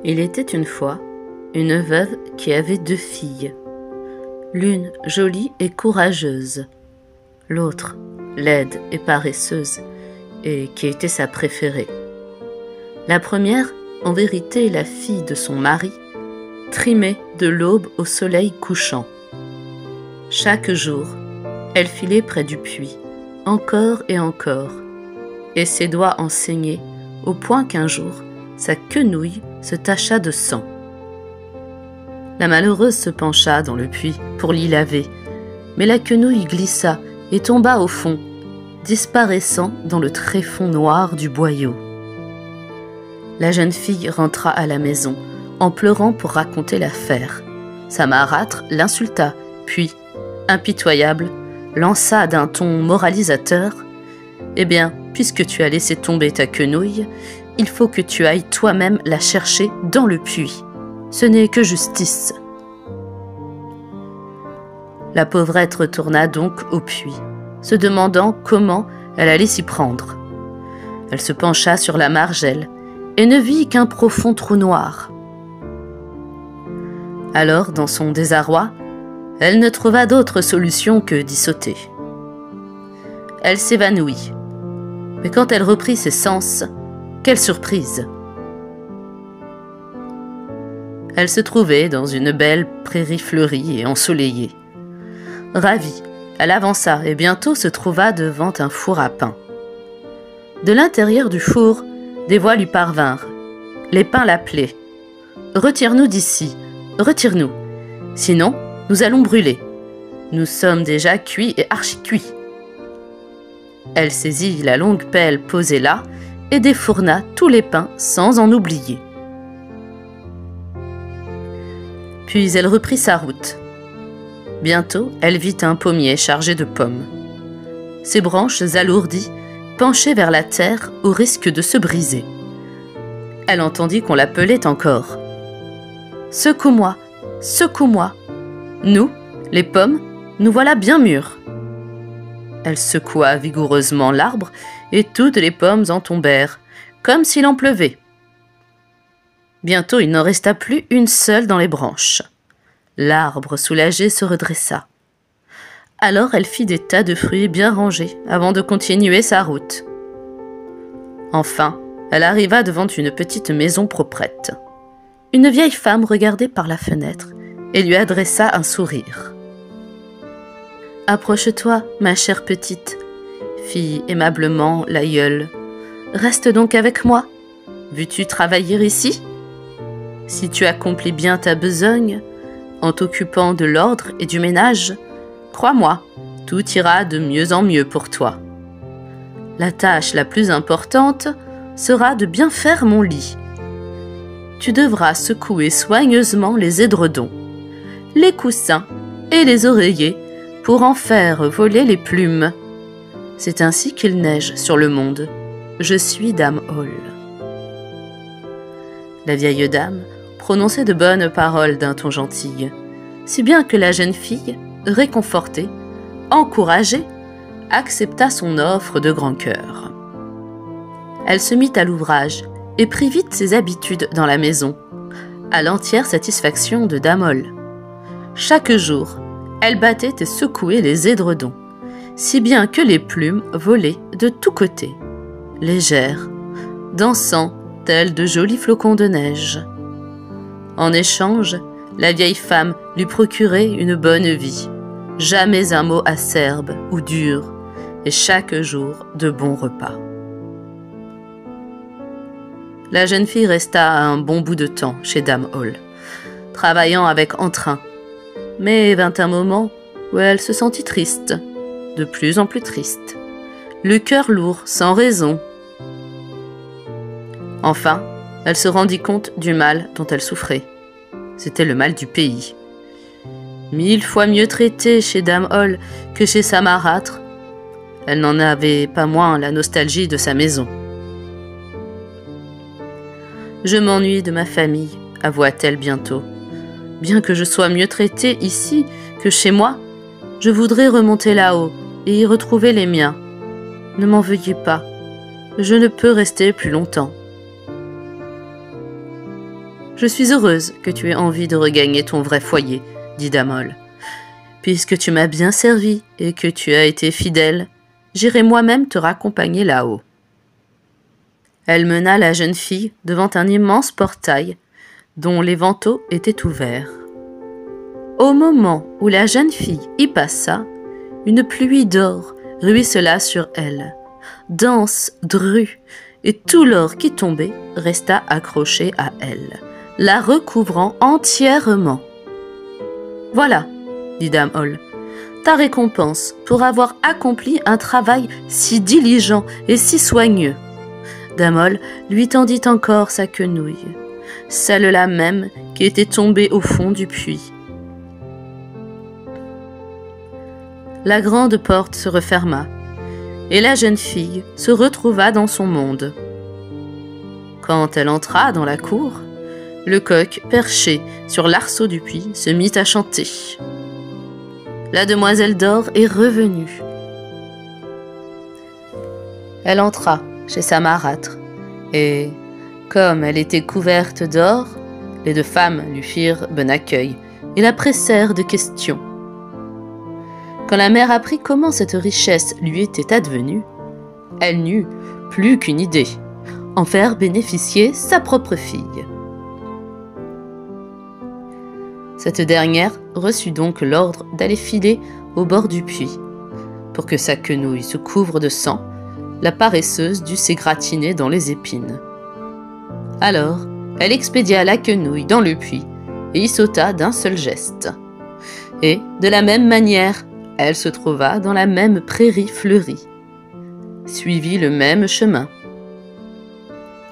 Il était une fois une veuve qui avait 2 filles, l'une jolie et courageuse, l'autre laide et paresseuse, et qui était sa préférée. La première, en vérité la fille de son mari, trimait de l'aube au soleil couchant. Chaque jour, elle filait près du puits, encore, et ses doigts en saignaient, au point qu'un jour, sa quenouille se tacha de sang. La malheureuse se pencha dans le puits pour l'y laver, mais la quenouille glissa et tomba au fond, disparaissant dans le tréfonds noir du boyau. La jeune fille rentra à la maison, en pleurant pour raconter l'affaire. Sa marâtre l'insulta, puis, impitoyable, lança d'un ton moralisateur « Eh bien, puisque tu as laissé tomber ta quenouille, il faut que tu ailles toi-même la chercher dans le puits. Ce n'est que justice. » La pauvrette retourna donc au puits, se demandant comment elle allait s'y prendre. Elle se pencha sur la margelle et ne vit qu'un profond trou noir. Alors, dans son désarroi, elle ne trouva d'autre solution que d'y sauter. Elle s'évanouit, mais quand elle reprit ses sens, quelle surprise! Elle se trouvait dans une belle prairie fleurie et ensoleillée. Ravie, elle avança et bientôt se trouva devant un four à pain. De l'intérieur du four, des voix lui parvinrent. Les pains l'appelaient. « Retire-nous d'ici, retire-nous, sinon nous allons brûler. Nous sommes déjà cuits et archi-cuits. » Elle saisit la longue pelle posée là et défourna tous les pains sans en oublier. Puis elle reprit sa route. Bientôt, elle vit un pommier chargé de pommes. Ses branches alourdies penchaient vers la terre au risque de se briser. Elle entendit qu'on l'appelait encore. « Secoue-moi, secoue-moi. Nous, les pommes, nous voilà bien mûres. » Elle secoua vigoureusement l'arbre et toutes les pommes en tombèrent, comme s'il en pleuvait. Bientôt, il n'en resta plus une seule dans les branches. L'arbre soulagé se redressa. Alors elle fit des tas de fruits bien rangés avant de continuer sa route. Enfin, elle arriva devant une petite maison proprette. Une vieille femme regardait par la fenêtre et lui adressa un sourire. « Approche-toi, ma chère petite, » fit aimablement l'aïeule. « Reste donc avec moi. Veux-tu travailler ici? Si tu accomplis bien ta besogne, en t'occupant de l'ordre et du ménage, crois-moi, tout ira de mieux en mieux pour toi. La tâche la plus importante sera de bien faire mon lit. Tu devras secouer soigneusement les édredons, les coussins et les oreillers pour en faire voler les plumes. C'est ainsi qu'il neige sur le monde. Je suis Dame Hall. » La vieille dame prononçait de bonnes paroles d'un ton gentil, si bien que la jeune fille, réconfortée, encouragée, accepta son offre de grand cœur. Elle se mit à l'ouvrage et prit vite ses habitudes dans la maison, à l'entière satisfaction de Dame Hall. Chaque jour, elle battait et secouait les édredons, si bien que les plumes volaient de tous côtés, légères, dansant tels de jolis flocons de neige. En échange, la vieille femme lui procurait une bonne vie, jamais un mot acerbe ou dur, et chaque jour de bons repas. La jeune fille resta un bon bout de temps chez Dame Hall, travaillant avec entrain, mais vint un moment où elle se sentit triste, de plus en plus triste, le cœur lourd, sans raison. Enfin, elle se rendit compte du mal dont elle souffrait. C'était le mal du pays. 1000 fois mieux traitée chez Dame Hall que chez sa marâtre, elle n'en avait pas moins la nostalgie de sa maison. « Je m'ennuie de ma famille, avoua-t-elle bientôt. Bien que je sois mieux traitée ici que chez moi, je voudrais remonter là-haut et y retrouver les miens. Ne m'en veuillez pas, je ne peux rester plus longtemps. » Je suis heureuse que tu aies envie de regagner ton vrai foyer, dit Dame Aule. Puisque tu m'as bien servi et que tu as été fidèle, j'irai moi-même te raccompagner là-haut. » Elle mena la jeune fille devant un immense portail dont les vantaux étaient ouverts. Au moment où la jeune fille y passa, une pluie d'or ruissela sur elle, dense, drue, et tout l'or qui tombait resta accroché à elle, la recouvrant entièrement. « Voilà, » dit Dame Aule, « ta récompense pour avoir accompli un travail si diligent et si soigneux. » Dame Aule lui tendit encore sa quenouille, celle-là même qui était tombée au fond du puits. La grande porte se referma, et la jeune fille se retrouva dans son monde. Quand elle entra dans la cour, le coq, perché sur l'arceau du puits, se mit à chanter. La demoiselle d'or est revenue. Elle entra chez sa marâtre, et, comme elle était couverte d'or, les deux femmes lui firent bon accueil et la pressèrent de questions. Quand la mère apprit comment cette richesse lui était advenue, elle n'eut plus qu'une idée, en faire bénéficier sa propre fille. Cette dernière reçut donc l'ordre d'aller filer au bord du puits. Pour que sa quenouille se couvre de sang, la paresseuse dut s'égratiner dans les épines. Alors, elle expédia la quenouille dans le puits et y sauta d'un seul geste. Et, de la même manière, elle se trouva dans la même prairie fleurie, suivit le même chemin,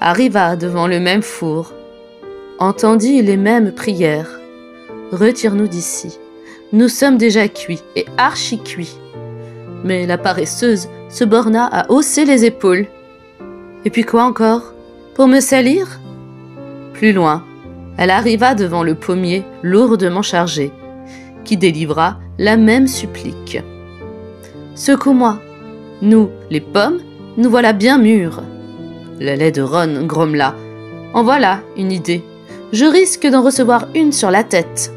arriva devant le même four, entendit les mêmes prières. « Retire-nous d'ici, nous sommes déjà cuits et archi-cuits. » Mais la paresseuse se borna à hausser les épaules. « Et puis quoi encore? Pour me salir ?» Plus loin, elle arriva devant le pommier lourdement chargé, qui délivra la même supplique. « Secoue-moi, nous, les pommes, nous voilà bien mûres. » La laideronne grommela. « En voilà une idée, je risque d'en recevoir une sur la tête. »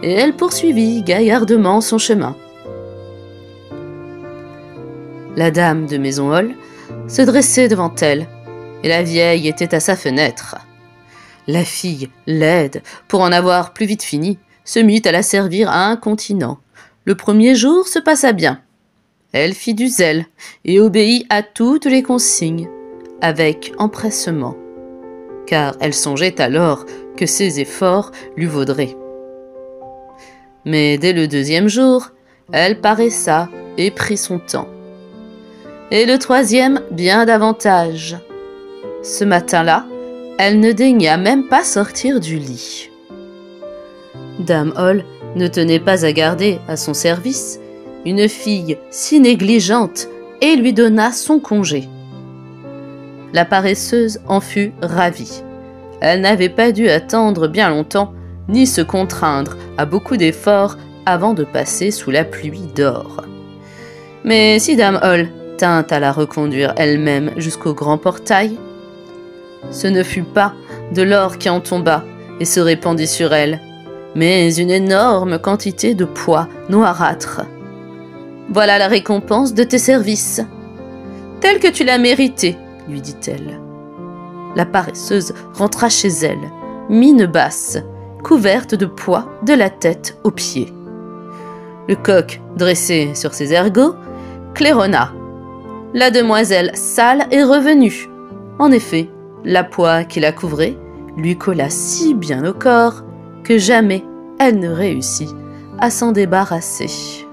Et elle poursuivit gaillardement son chemin. La dame de Maison Aule se dressait devant elle, et la vieille était à sa fenêtre. La fille, laide, pour en avoir plus vite fini, se mit à la servir incontinent. Le premier jour se passa bien. Elle fit du zèle et obéit à toutes les consignes, avec empressement, car elle songeait alors que ses efforts lui vaudraient. Mais dès le deuxième jour, elle paraissa et prit son temps. Et le troisième, bien davantage. Ce matin-là, elle ne daigna même pas sortir du lit. Dame Aule ne tenait pas à garder à son service une fille si négligente et lui donna son congé. La paresseuse en fut ravie. Elle n'avait pas dû attendre bien longtemps, ni se contraindre à beaucoup d'efforts avant de passer sous la pluie d'or. Mais si Dame Aule tint à la reconduire elle-même jusqu'au grand portail, ce ne fut pas de l'or qui en tomba et se répandit sur elle, mais une énorme quantité de pois noirâtre. « Voilà la récompense de tes services, telle que tu l'as méritée, » lui dit-elle. La paresseuse rentra chez elle, mine basse, couverte de pois de la tête aux pieds. Le coq, dressé sur ses ergots, claironna. La demoiselle sale est revenue. En effet, la poix qui la couvrait lui colla si bien au corps que jamais elle ne réussit à s'en débarrasser.